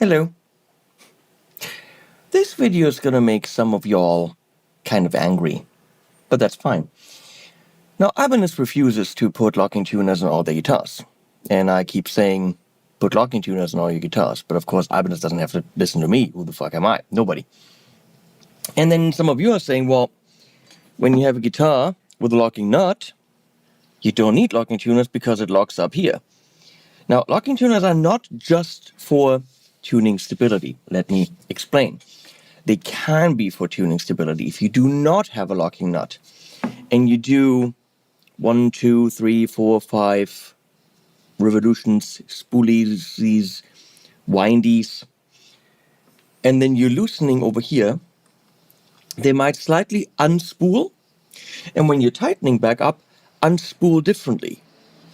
Hello. This video is gonna make some of y'all kind of angry, but that's fine. Now, Ibanez refuses to put locking tuners on all their guitars, and I keep saying, put locking tuners on all your guitars, but of course Ibanez doesn't have to listen to me. Who the fuck am I? Nobody. And then some of you are saying, well, when you have a guitar with a locking nut, you don't need locking tuners because it locks up here. Now, locking tuners are not just for tuning stability. Let me explain. They can be for tuning stability. If you do not have a locking nut and you do 1, 2, 3, 4, 5 revolutions, spoolies, windies, and then you're loosening over here, they might slightly unspool, and when you're tightening back up, unspool differently,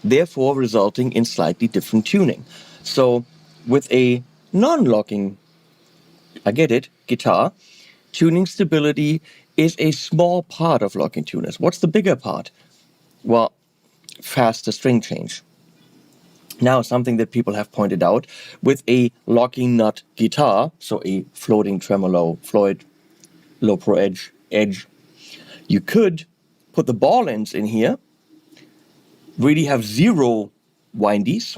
therefore resulting in slightly different tuning. So with a non-locking, I get it, guitar, tuning stability is a small part of locking tuners. What's the bigger part? Well, faster string change. Now, something that people have pointed out, with a locking nut guitar, so a floating tremolo, Floyd, low pro edge, you could put the ball ends in here, really have 0 windies,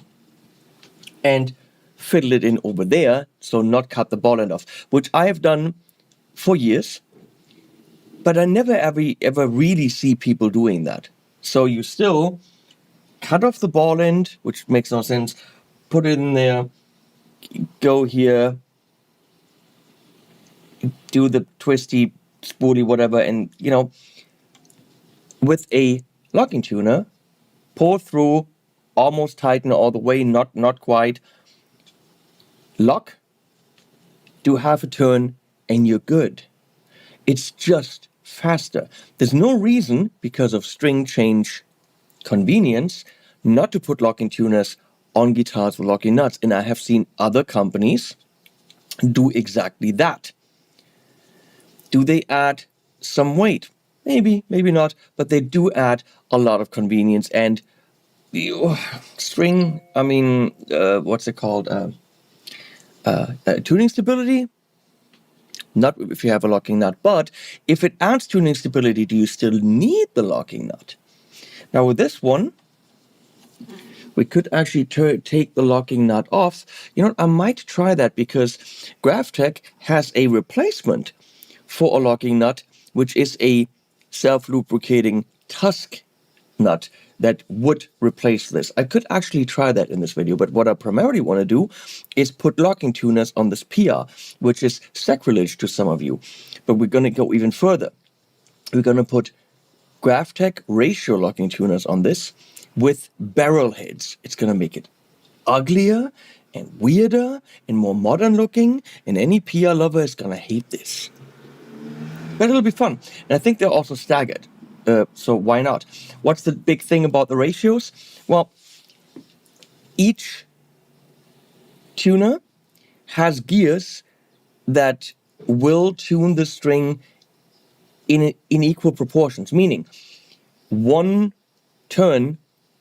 and fiddle it in over there, so not cut the ball end off, which I have done for years, but I never ever really see people doing that. So you still cut off the ball end, which makes no sense, put it in there, go here, do the twisty, spoolie, whatever, and, with a locking tuner, pull through, almost tighten all the way, not quite, lock, do half a turn, and you're good. It's just faster. There's no reason, because of string change convenience, not to put locking tuners on guitars with locking nuts. And I have seen other companies do exactly that. Do they add some weight? Maybe, maybe not, but they do add a lot of convenience and string, what's it called? Tuning stability? Not if you have a locking nut, but if it adds tuning stability, do you still need the locking nut? Now with this one, we could actually take the locking nut off. You know, I might try that because Graphtec has a replacement for a locking nut, which is a self-lubricating tusk nut that would replace this. I could actually try that in this video, but what I primarily want to do is put locking tuners on this PR, which is sacrilege to some of you. But we're going to go even further. We're going to put Graphtec ratio locking tuners on this with barrel heads. It's going to make it uglier and weirder and more modern looking, and any PR lover is going to hate this. But it'll be fun. And I think they're also staggered. So why not? What's the big thing about the ratios? Well, each tuner has gears that will tune the string in equal proportions, meaning one turn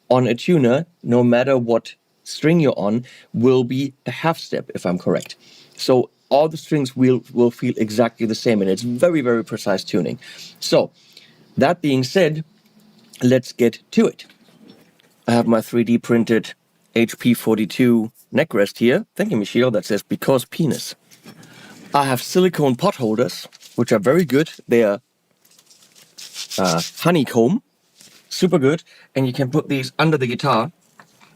on a tuner, no matter what string you're on, will be a half step, if I'm correct. So all the strings will feel exactly the same, and it's very, very precise tuning. So that being said, let's get to it. I have my 3D printed HP 42 neck rest here. Thank you, Michelle. That says because penis. I have silicone pot holders, which are very good. They are honeycomb, super good. And you can put these under the guitar,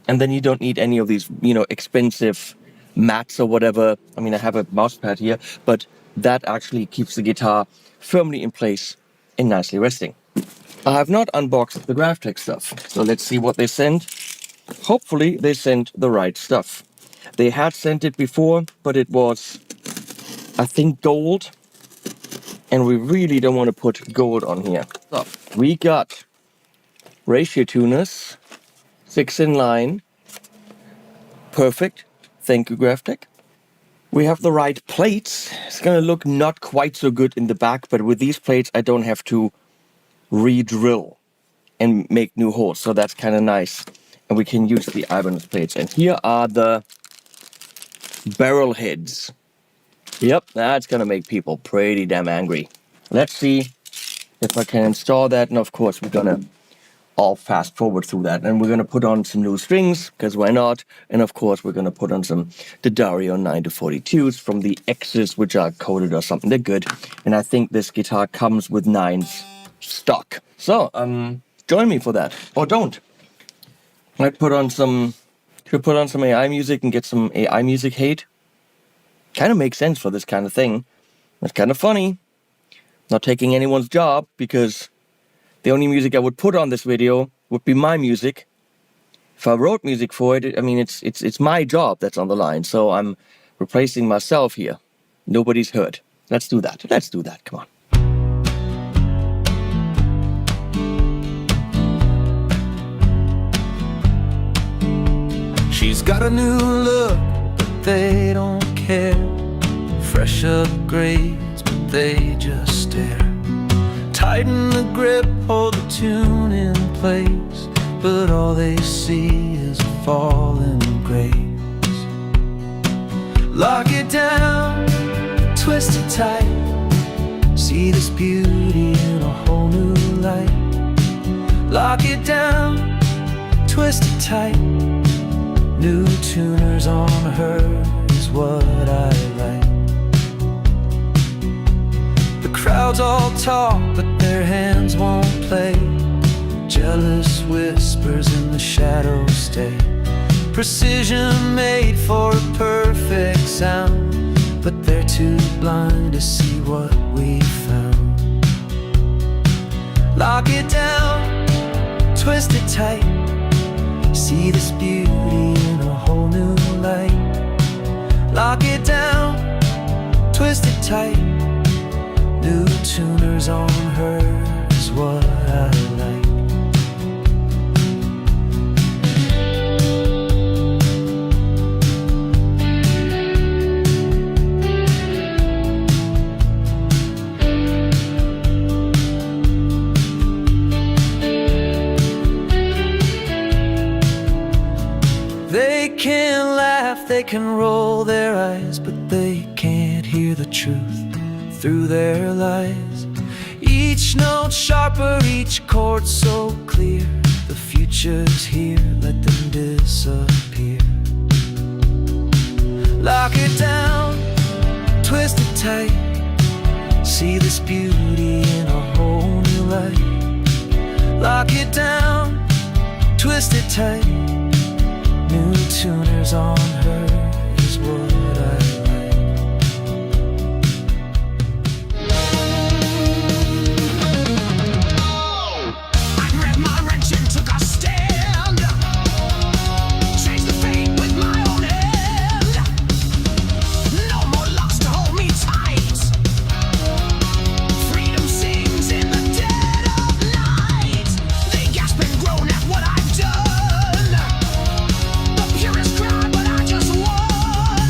and then you don't need any of these, expensive mats or whatever. I mean, I have a mouse pad here, but that actually keeps the guitar firmly in place and nicely resting. I have not unboxed the Graphtec stuff, so let's see what they sent. Hopefully they sent the right stuff. They had sent it before, but it was, I think, gold, and we really don't want to put gold on here. So we got ratio tuners, 6 in line, perfect. Thank you, Graphtec. We have the right plates. It's gonna look not quite so good in the back, but with these plates I don't have to re-drill and make new holes, so that's kind of nice. And we can use the Ibanez plates. And here are the barrel heads. Yep, that's gonna make people pretty damn angry. Let's see if I can install that, and of course we're gonna all fast forward through that, and we're gonna put on some new strings, because why not? And of course we're gonna put on some D'Addario 9-42s from the X's, which are coded or something. They're good, and I think this guitar comes with 9s stock. So join me for that, or don't. Should put on some AI music and get some AI music hate. Kind of makes sense for this kind of thing. It's kind of funny. Not taking anyone's job, because the only music I would put on this video would be my music. If I wrote music for it, I mean, it's my job that's on the line. So I'm replacing myself here. Nobody's hurt. Let's do that. Let's do that. Come on. She's got a new look, but they don't care. Fresh upgrades, but they just stare. Tighten the grip, hold the tune in place, but all they see is a falling grace. Lock it down, twist it tight. See this beauty in a whole new light. Lock it down, twist it tight. New tuners on her is what I like. The crowds all talk, but their hands won't play. Jealous whispers in the shadows stay. Precision made for a perfect sound, but they're too blind to see what we found. Lock it down, twist it tight. See this beauty in a whole new light. Lock it down, twist it tight. New tuners on her is what I like. They can laugh, they can roll their eyes, but they can't hear the truth through their lies. Each note sharper, each chord so clear. The future's here, let them disappear. Lock it down, twist it tight. See this beauty in a whole new light. Lock it down, twist it tight. New tuners on her is what I like. I grabbed my wrench and took a stand. Changed the fate with my own hand. No more locks to hold me tight. Freedom sings in the dead of night. They gasp and groan at what I've done. Purest cry, but I just won.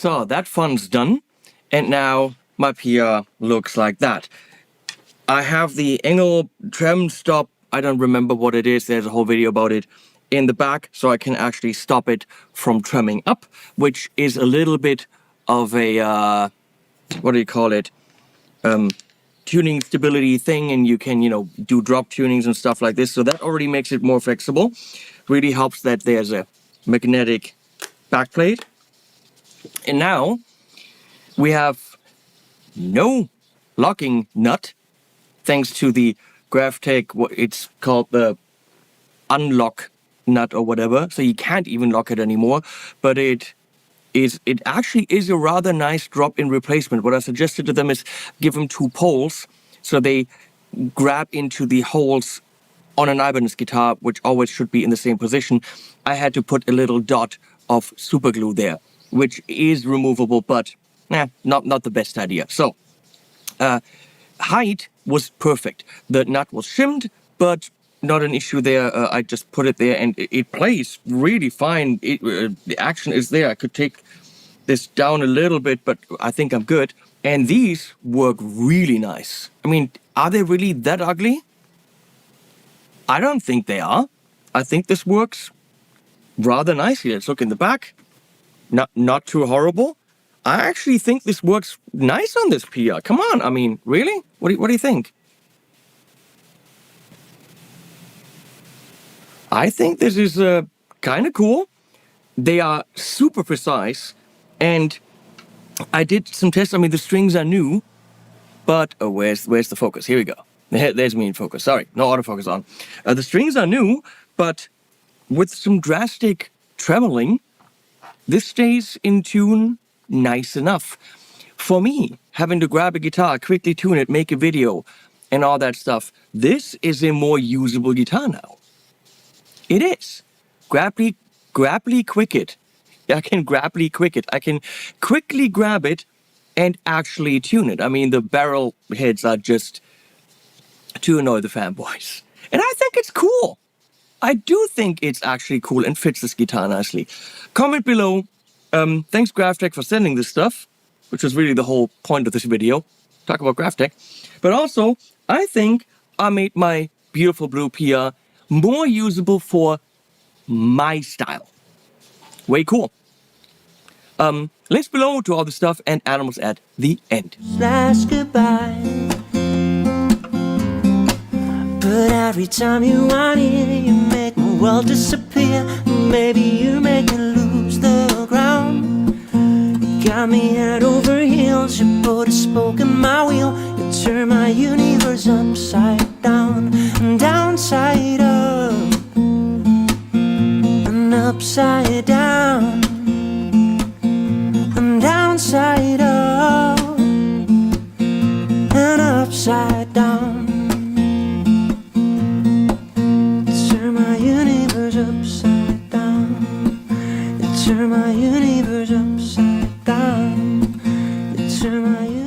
saw, that fun's done. And now my PR looks like that. I have the Engel Trem Stop. I don't remember what it is. There's a whole video about it in the back. So I can actually stop it from trimming up, which is a little bit of a, what do you call it? Tuning stability thing. And you can, do drop tunings and stuff like this. So that already makes it more flexible. Really helps that there's a magnetic backplate. And now we have no locking nut, thanks to the GraphTech, what it's called the unlock nut or whatever. So you can't even lock it anymore. But it actually is a rather nice drop-in replacement. What I suggested to them is give them 2 poles so they grab into the holes on an Ibanez guitar, which always should be in the same position. I had to put a little dot of super glue there, which is removable, but not the best idea. So height was perfect. The nut was shimmed, but not an issue there. I just put it there and it plays really fine. The action is there. I could take this down a little bit, but I think I'm good. And these work really nice. I mean, are they really that ugly? I don't think they are. I think this works rather nicely. Let's look in the back. Not too horrible. I actually think this works nice on this PR. Come on, I mean, really? What do you think? I think this is kind of cool. They are super precise, and I did some tests. I mean, the strings are new, but where's the focus? Here we go. There's me in focus. Sorry, no autofocus on. The strings are new, but with some drastic tremoling, this stays in tune nice enough. For me, having to grab a guitar, quickly tune it, make a video, and all that stuff, this is a more usable guitar now. It is. Grapply quick it. I can grapply quick it. I can quickly grab it and actually tune it. I mean, the barrel heads are just to annoy the fanboys. And I think it's cool. I do think it's actually cool and fits this guitar nicely. Comment below. Thanks GraphTech for sending this stuff, which was really the whole point of this video. Talk about GraphTech. But also, I think I made my beautiful blue PR more usable for my style. Way cool. Links below to all the stuff and animals at the end. Last goodbye. But every time you want it, you make my world disappear. Maybe you make me lose the ground. You got me head over heels. You put a spoke in my wheel. You turn my universe upside down and downside up and upside down and downside up and upside down. Turn my universe upside down. You turn my universe upside down. You turn my universe